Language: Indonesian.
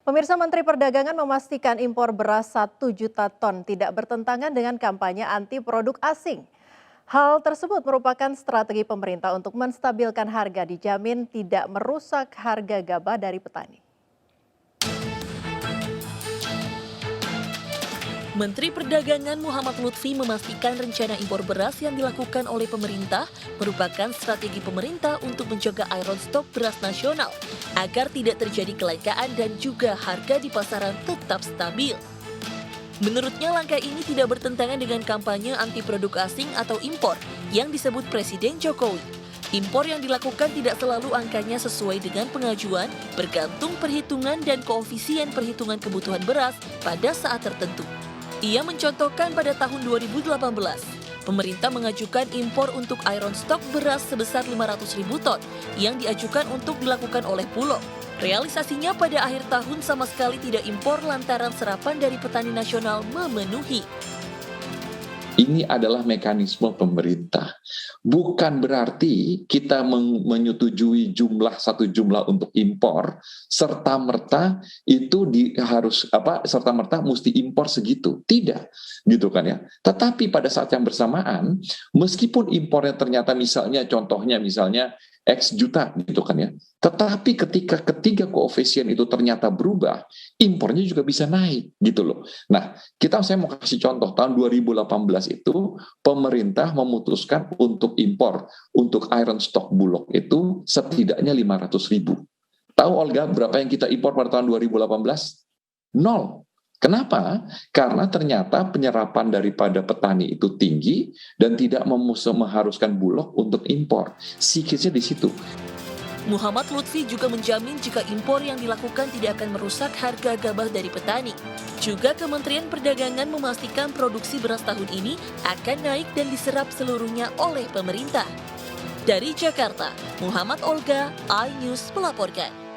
Pemirsa, Menteri Perdagangan memastikan impor beras 1 juta ton tidak bertentangan dengan kampanye anti produk asing. Hal tersebut merupakan strategi pemerintah untuk menstabilkan harga, dijamin tidak merusak harga gabah dari petani. Menteri Perdagangan Muhammad Lutfi memastikan rencana impor beras yang dilakukan oleh pemerintah merupakan strategi pemerintah untuk menjaga iron stok beras nasional agar tidak terjadi kelangkaan dan juga harga di pasaran tetap stabil. Menurutnya langkah ini tidak bertentangan dengan kampanye anti produk asing atau impor yang disebut Presiden Jokowi. Impor yang dilakukan tidak selalu angkanya sesuai dengan pengajuan, bergantung perhitungan dan koefisien perhitungan kebutuhan beras pada saat tertentu. Ia mencontohkan pada tahun 2018, pemerintah mengajukan impor untuk iron stock beras sebesar 500.000 ton yang diajukan untuk dilakukan oleh Bulog. Realisasinya pada akhir tahun sama sekali tidak impor lantaran serapan dari petani nasional memenuhi. Ini adalah mekanisme pemerintah. Bukan berarti kita menyetujui satu jumlah untuk impor serta merta itu serta merta mesti impor segitu. Tidak, gitu kan ya. Tetapi pada saat yang bersamaan, meskipun impornya ternyata contohnya X juta gitu kan ya. Tetapi ketika ketiga koefisien itu ternyata berubah, impornya juga bisa naik gitu loh. Nah, saya mau kasih contoh, tahun 2018 itu pemerintah memutuskan untuk impor untuk iron stock Bulog itu setidaknya 500.000. Tahu Olga berapa yang kita impor pada tahun 2018? Nol. Kenapa? Karena ternyata penyerapan daripada petani itu tinggi dan tidak mengharuskan Bulog untuk impor. Sikisnya di situ. Muhammad Lutfi juga menjamin jika impor yang dilakukan tidak akan merusak harga gabah dari petani. Juga Kementerian Perdagangan memastikan produksi beras tahun ini akan naik dan diserap seluruhnya oleh pemerintah. Dari Jakarta, Muhammad Olga, iNews melaporkan.